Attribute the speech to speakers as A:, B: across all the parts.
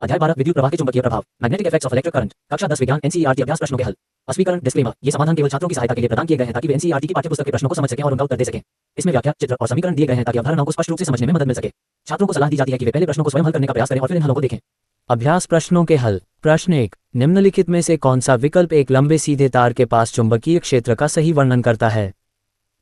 A: अध्याय 12 विद्युत प्रवाह के चुंबकीय प्रभाव magnetic effects of electric current कक्षा 10 विज्ञान एनसीईआरटी अभ्यास प्रश्नों के हल अस्वीकरण डिस्क्लेमर ये समाधान केवल छात्रों की सहायता के लिए प्रदान किए गए हैं ताकि वे एनसीईआरटी की पाठ्यपुस्तक के प्रश्नों को समझ सकें और उनका उत्तर दे सकें। इसमें व्याख्या चित्र और समीकरण दिए गए हैं ताकि अवधारणाओं को स्पष्ट रूप से समझने में मदद मिल सके। छात्रों को सलाह दी जाती है कि वे पहले प्रश्नों को स्वयं हल करने का प्रयास करें और फिर इन हलों को देखें।
B: अभ्यास प्रश्नों के हल। प्रश्न 1, निम्नलिखित में से कौन सा विकल्प एक लंबे सीधे तार के पास चुंबकीय क्षेत्र का सही वर्णन करता है?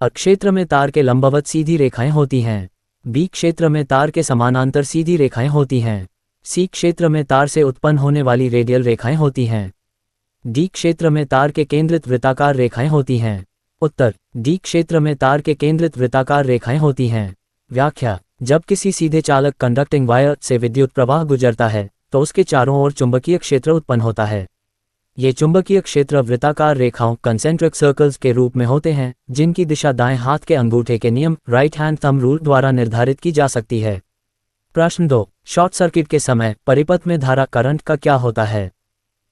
B: अ क्षेत्र में तार के लंबवत सीधी रेखाएं होती हैं। बी क्षेत्र में तार के समानांतर सीधी रेखाएं होती हैं। सी क्षेत्र में तार से उत्पन्न होने वाली रेडियल रेखाएं होती हैं। डी क्षेत्र में तार के केंद्रित वृत्ताकार रेखाएं होती हैं। उत्तर, डी क्षेत्र में तार के केंद्रित वृत्ताकार रेखाएं होती हैं। व्याख्या, जब किसी सीधे चालक कंडक्टिंग वायर से विद्युत प्रवाह गुजरता है तो उसके चारों ओर चुंबकीय क्षेत्र उत्पन्न होता है। ये चुंबकीय क्षेत्र वृत्ताकार रेखाओं कंसेंट्रिक सर्कल्स के रूप में होते हैं जिनकी दिशा दाएं हाथ के अंगूठे के नियम राइट हैंड थंब रूल द्वारा निर्धारित की जा सकती है। प्रश्न 2, शॉर्ट सर्किट के समय परिपथ में धारा करंट का क्या होता है?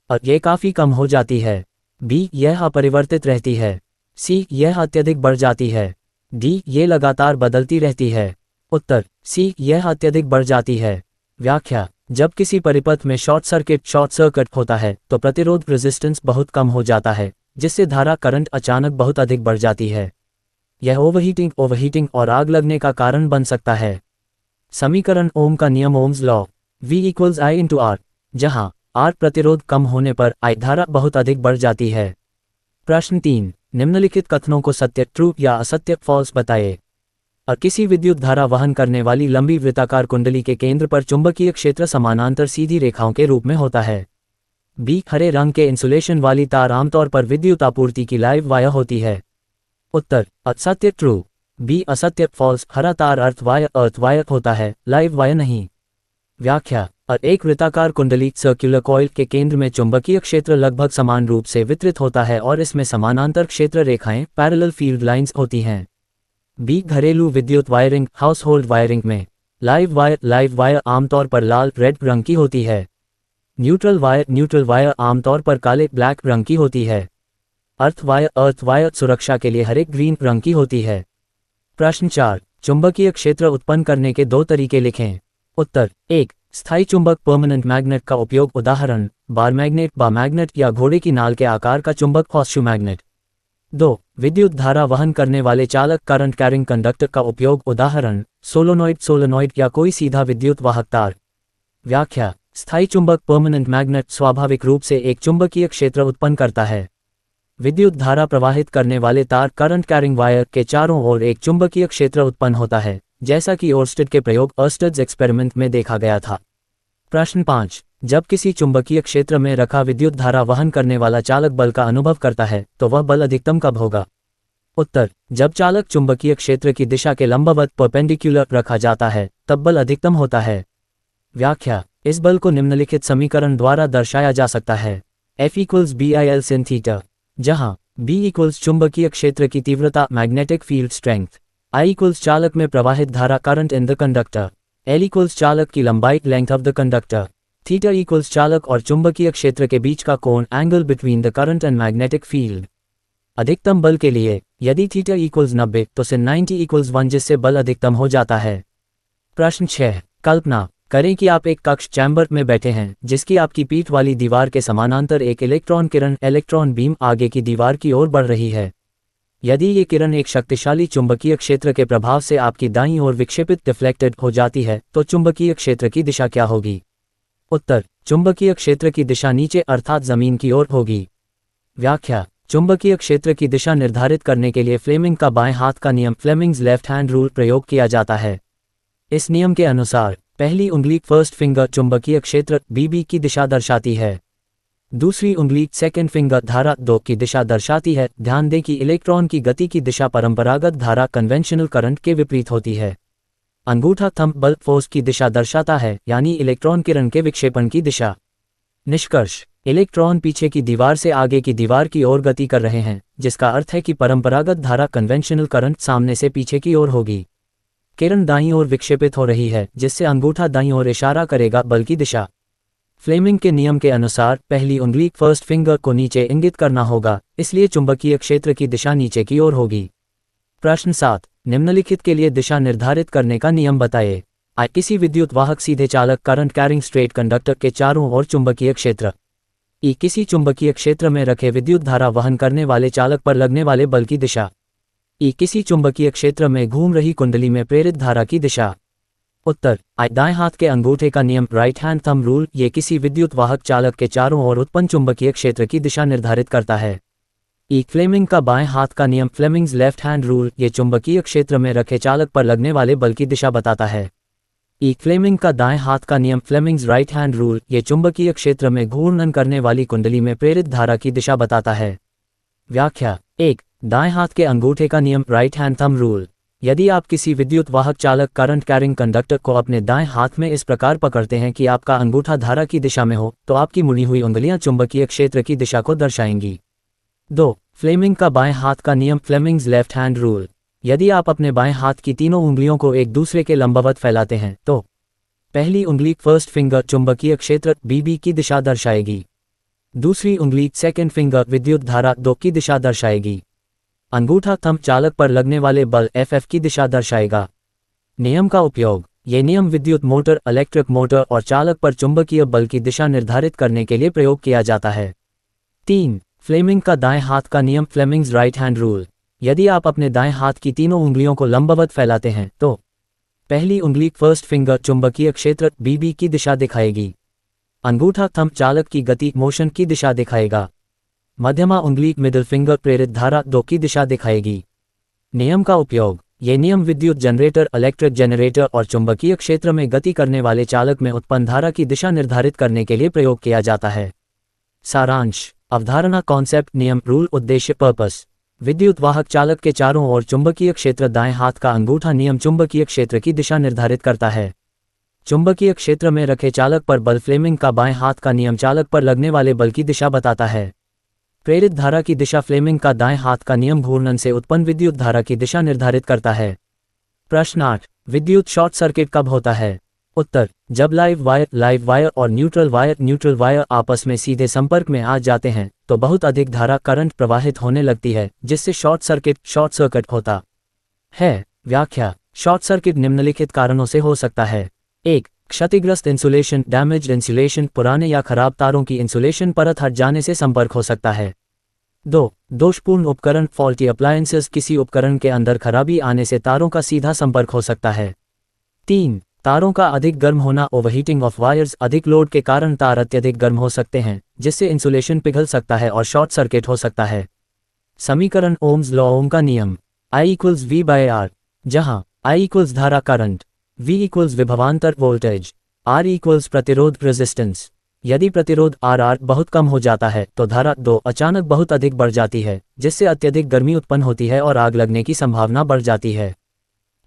B: अ, यह काफी कम हो जाती है। बी, यह अपरिवर्तित रहती है। सी, यह अत्यधिक बढ़ जाती है। डी, ये लगातार बदलती रहती है। उत्तर, सी, यह अत्यधिक बढ़ जाती है। व्याख्या, जब किसी परिपथ में शॉर्ट सर्किट होता है तो प्रतिरोध रेजिस्टेंस बहुत कम हो जाता है जिससे धारा करंट अचानक बहुत अधिक बढ़ जाती है। यह ओवरहीटिंग और आग लगने का कारण बन सकता है। समीकरण ओम का नियम Ohm's law V = I × R, जहां R प्रतिरोध कम होने पर I धारा बहुत अधिक बढ़ जाती है। प्रश्न 3, निम्नलिखित कथनों को सत्य ट्रू या असत्य फॉल्स बताइए। किसी विद्युत धारा वहन करने वाली लंबी वृत्ताकार कुंडली के केंद्र पर चुंबकीय क्षेत्र समानांतर सीधी रेखाओं के रूप में होता है। बी, हरे रंग के इंसुलेशन वाली तार आमतौर पर विद्युत आपूर्ति की लाइव वायर होती है। उत्तर, असत्य ट्रू। बी, असत्य फॉल्स, हरा तार अर्थ वायर होता है, लाइव वायर नहीं। व्याख्या, एक वृत्ताकार कुंडली सर्कुलर कॉइल के केंद्र में चुंबकीय क्षेत्र लगभग समान रूप से वितरित होता है और इसमें समानांतर क्षेत्र रेखाएं पैरेलल फील्ड लाइंस होती हैं। बी, घरेलू विद्युत वायरिंग हाउस होल्ड वायरिंग में लाइव वायर आमतौर पर लाल रेड रंग की होती है। न्यूट्रल वायर आमतौर पर काले ब्लैक रंग की होती है। अर्थ वायर सुरक्षा के लिए हरे ग्रीन रंग की होती है। प्रश्न 4, चुंबकीय क्षेत्र उत्पन्न करने के 2 तरीके लिखें। उत्तर, 1, स्थायी चुंबक परमानेंट मैग्नेट का उपयोग उदाहरण बार मैग्नेट या घोड़े की नाल के आकार का चुंबक हॉर्सशू मैग्नेट। 2, विद्युत धारा वहन करने वाले चालक करंट कैरिंग कंडक्टर का उपयोग उदाहरण सोलोनॉइड या कोई सीधा विद्युत वाहक तार। व्याख्या, स्थायी चुंबक परमानेंट मैग्नेट स्वाभाविक रूप से एक चुंबकीय क्षेत्र उत्पन्न करता है। विद्युत धारा प्रवाहित करने वाले तार करंट कैरिंग वायर के चारों ओर एक चुंबकीय क्षेत्र उत्पन्न होता है जैसा कि ओर्स्टेड के प्रयोग अर्स्टेड्स एक्सपेरिमेंट में देखा गया था। प्रश्न 5, जब किसी चुंबकीय क्षेत्र में रखा विद्युत धारा वहन करने वाला चालक बल का अनुभव करता है तो वह बल अधिकतम कब होगा? उत्तर, जब चालक चुंबकीय क्षेत्र की दिशा के लंबवत परपेंडिकुलर रखा जाता है तब बल अधिकतम होता है। व्याख्या, इस बल को निम्नलिखित समीकरण द्वारा दर्शाया जा सकता है। F = BIL sin θ, जहां B = चुंबकीय क्षेत्र की तीव्रता मैग्नेटिक फील्ड स्ट्रेंथ, I = चालक में प्रवाहित धारा current in the conductor, L = चालक की लंबाई लेंथ ऑफ द कंडक्टर, θ = चालक और चुंबकीय क्षेत्र के बीच का कोण angle between the current and magnetic field. अधिकतम बल के लिए यदि θ = 90 तो sin 90 = 1 जिससे बल अधिकतम हो जाता है। प्रश्न 6, कल्पना करें कि आप एक कक्ष चैम्बर में बैठे हैं जिसकी आपकी पीठ वाली दीवार के समानांतर एक इलेक्ट्रॉन बीम आगे की दीवार की ओर बढ़ रही है। यदि ये किरण एक शक्तिशाली चुंबकीय क्षेत्र के प्रभाव से आपकी दाईं ओर विक्षेपित डिफ्लेक्टेड हो जाती है तो चुंबकीय क्षेत्र की दिशा क्या होगी? उत्तर, चुंबकीय क्षेत्र की दिशा नीचे अर्थात जमीन की ओर होगी। व्याख्या, चुंबकीय क्षेत्र की दिशा निर्धारित करने के लिए फ्लेमिंग का बाएं हाथ का नियम फ्लेमिंग्स लेफ्ट हैंड रूल प्रयोग किया जाता है। इस नियम के अनुसार पहली उंगली फर्स्ट फिंगर चुंबकीय क्षेत्र BB की दिशा दर्शाती है। दूसरी उंगली सेकंड फिंगर धारा 2 की दिशा दर्शाती है। ध्यान दें कि इलेक्ट्रॉन की गति की दिशा परंपरागत धारा कन्वेंशनल करंट के विपरीत होती है। अंगूठा थंब बल फोर्स की दिशा दर्शाता है यानी इलेक्ट्रॉन किरण के विक्षेपण की दिशा। निष्कर्ष, इलेक्ट्रॉन पीछे की दीवार से आगे की दीवार की ओर गति कर रहे हैं जिसका अर्थ है कि परंपरागत धारा कन्वेंशनल करंट सामने से पीछे की ओर होगी। किरण दाईं ओर विक्षेपित हो रही है जिससे अंगूठा दाईं ओर इशारा करेगा बल की दिशा। फ्लेमिंग के नियम के अनुसार पहली उंगली फर्स्ट फिंगर को नीचे इंगित करना होगा, इसलिए चुंबकीय क्षेत्र की दिशा नीचे की ओर होगी। प्रश्न 7, निम्नलिखित के लिए दिशा निर्धारित करने का नियम बताइए। किसी विद्युत वाहक सीधे चालक करंट कैरिंग स्ट्रेट कंडक्टर के चारों ओर चुंबकीय क्षेत्र। किसी चुंबकीय क्षेत्र में रखे विद्युत धारा वहन करने वाले चालक पर लगने वाले बल की दिशा। किसी चुंबकीय क्षेत्र में घूम रही कुंडली में प्रेरित धारा की दिशा। उत्तर दाएं हाथ के अंगूठे का नियम राइट हैंड थंब रूल ये किसी विद्युत वाहक चालक के चारों ओर उत्पन्न चुंबकीय क्षेत्र की दिशा निर्धारित करता है। फ्लेमिंग का बाएं हाथ का नियम फ्लेमिंग्स लेफ्ट हैंड रूल ये चुंबकीय क्षेत्र में रखे चालक पर लगने वाले बल की दिशा बताता है। फ्लेमिंग का दाएं हाथ का नियम फ्लेमिंग्स राइट हैंड रूल ये चुंबकीय क्षेत्र में घूर्णन करने वाली कुंडली में प्रेरित धारा की दिशा बताता है। व्याख्या 1 दाएं हाथ के अंगूठे का नियम राइट हैंड थंब रूल। यदि आप किसी विद्युत वाहक चालक करंट कैरिंग कंडक्टर को अपने दाएं हाथ में इस प्रकार पकड़ते हैं कि आपका अंगूठा धारा की दिशा में हो तो आपकी मुड़ी हुई उंगलियां चुंबकीय क्षेत्र की दिशा को दर्शाएंगी। 2 फ्लेमिंग का बाएं हाथ का नियम फ्लेमिंग्स लेफ्ट हैंड रूल। यदि आप अपने बाएं हाथ की तीनों उंगलियों को एक दूसरे के लंबवत फैलाते हैं तो पहली उंगली फर्स्ट फिंगर चुंबकीय क्षेत्र BB की दिशा दर्शाएगी, दूसरी उंगली सेकंड फिंगर विद्युत धारा 2 की दिशा दर्शाएगी, अंगूठा थंब चालक पर लगने वाले बल FF की दिशा दर्शाएगा। नियम का उपयोग ये नियम विद्युत मोटर इलेक्ट्रिक मोटर और चालक पर चुंबकीय बल की दिशा निर्धारित करने के लिए प्रयोग किया जाता है। 3 फ्लेमिंग का दाएं हाथ का नियम फ्लेमिंग्स राइट हैंड रूल। यदि आप अपने दाएं हाथ की तीनों उंगलियों को लंबवत फैलाते हैं तो पहली उंगली फर्स्ट फिंगर चुंबकीय क्षेत्र BB की दिशा दिखाएगी, अंगूठा थंब चालक की गति मोशन की दिशा दिखाएगा, मध्यमा उंगली मिडिल फिंगर प्रेरित धारा 2 की दिशा दिखाएगी। नियम का उपयोग ये नियम विद्युत जनरेटर इलेक्ट्रिक जनरेटर और चुंबकीय क्षेत्र में गति करने वाले चालक में उत्पन्न धारा की दिशा निर्धारित करने के लिए प्रयोग किया जाता है। सारांश अवधारणा कॉन्सेप्ट नियम रूल उद्देश्य पर्पस। विद्युत वाहक चालक के चारों ओर चुंबकीय क्षेत्र दाएं हाथ का अंगूठा नियम चुंबकीय क्षेत्र की दिशा निर्धारित करता है। चुंबकीय क्षेत्र में रखे चालक पर बल फ्लेमिंग का बाएं हाथ का नियम चालक पर लगने वाले बल की दिशा बताता है। प्रेरित धारा की दिशा फ्लेमिंग का दाएं हाथ का नियम घूर्णन से उत्पन्न विद्युत धारा की दिशा निर्धारित करता है। प्रश्न 8 विद्युत शॉर्ट सर्किट कब होता है? उत्तर जब लाइव वायर और न्यूट्रल वायर आपस में सीधे संपर्क में आ जाते हैं तो बहुत अधिक धारा करंट प्रवाहित होने लगती है जिससे शॉर्ट सर्किट होता है। व्याख्या शॉर्ट सर्किट निम्नलिखित कारणों से हो सकता है। 1 क्षतिग्रस्त इंसुलेशन डैमेज्ड इंसुलेशन पुराने या खराब तारों की इंसुलेशन परत हट जाने से संपर्क हो सकता है। 2 दोषपूर्ण उपकरण फॉल्टी अप्लायंसेस किसी उपकरण के अंदर खराबी आने से तारों का सीधा संपर्क हो सकता है। 3 तारों का अधिक गर्म होना ओवरहीटिंग ऑफ वायर्स अधिक लोड के कारण तार अत्यधिक गर्म हो सकते हैं जिससे इंसुलेशन पिघल सकता है और शॉर्ट सर्किट हो सकता है। समीकरण ओम्स लॉ ओम का नियम I = V/R जहां I = धारा करंट, V = विभवांतर वोल्टेज, R = प्रतिरोध रेजिस्टेंस। यदि प्रतिरोध RR बहुत कम हो जाता है तो धारा 2 अचानक बहुत अधिक बढ़ जाती है जिससे अत्यधिक गर्मी उत्पन्न होती है और आग लगने की संभावना बढ़ जाती है।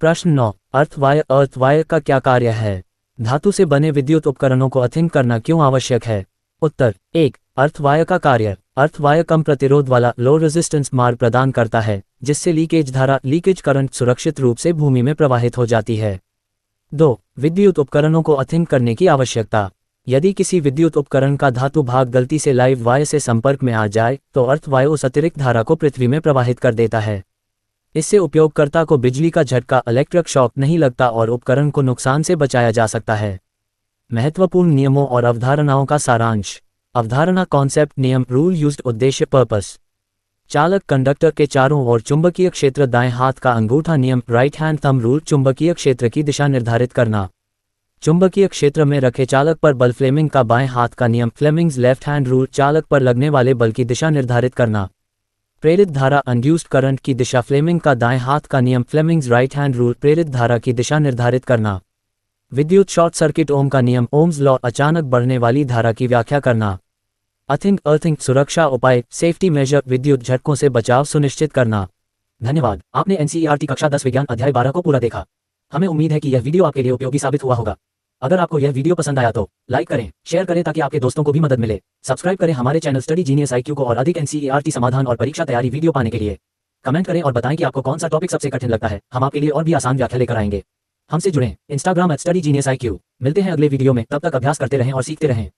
B: प्रश्न 9 अर्थ वायर का क्या कार्य है? धातु से बने विद्युत उपकरणों को अर्थिंग करना क्यों आवश्यक है? उत्तर 1 अर्थ वायर का कार्य अर्थ वायर कम प्रतिरोध वाला लो रेजिस्टेंस मार्ग प्रदान करता है जिससे लीकेज करंट सुरक्षित रूप से भूमि में प्रवाहित हो जाती है। 2 विद्युत उपकरणों को अर्थिंग करने की आवश्यकता। यदि किसी विद्युत उपकरण का धातु भाग गलती से लाइव वायर से संपर्क में आ जाए तो अर्थ वायर उस अतिरिक्त धारा को पृथ्वी में प्रवाहित कर देता है। इससे उपयोगकर्ता को बिजली का झटका इलेक्ट्रिक शॉक नहीं लगता और उपकरण को नुकसान से बचाया जा सकता है। महत्वपूर्ण नियमों और अवधारणाओं का सारांश। अवधारणा कॉन्सेप्ट नियम रूल यूज्ड उद्देश्य पर्पस। चालक कंडक्टर के चारों ओर चुंबकीय क्षेत्र दाएं हाथ का अंगूठा नियम राइट हैंड थंब रूल चुंबकीय क्षेत्र की दिशा निर्धारित करना। चुंबकीय क्षेत्र में रखे चालक पर बल फ्लेमिंग का बाएं हाथ का नियम फ्लेमिंग्स लेफ्ट हैंड रूल चालक पर लगने वाले बल की दिशा निर्धारित करना। प्रेरित धारा इंड्यूस्ड करंट की दिशा फ्लेमिंग का दाएं हाथ का नियम फ्लेमिंग्स राइट हैंड रूल प्रेरित धारा की दिशा निर्धारित करना। विद्युत शॉर्ट सर्किट ओम का नियम ओम्स लॉ अचानक बढ़ने वाली धारा की व्याख्या करना। अर्थिंग सुरक्षा उपाय सेफ्टी मेजर विद्युत झटकों से बचाव सुनिश्चित करना।
A: धन्यवाद। आपने NCERT कक्षा 10 विज्ञान अध्याय 12 को पूरा देखा। हमें उम्मीद है कि यह वीडियो आपके लिए उपयोगी साबित हुआ होगा। अगर आपको यह वीडियो पसंद आया तो लाइक करें, शेयर करें ताकि आपके दोस्तों को भी मदद मिले। सब्सक्राइब करें हमारे चैनल स्टडी जीनियस IQ को और अधिक NCERT समाधान और परीक्षा तैयारी वीडियो पाने के लिए। कमेंट करें और बताएं कि आपको कौन सा टॉपिक सबसे कठिन लगता है। हम आपके लिए और भी आसान व्याख्या लेकर आएंगे। हमसे जुड़ें Instagram @StudyGeniusIQ। मिलते हैं अगले वीडियो में, तब तक अभ्यास करते रहें और सीखते रहें।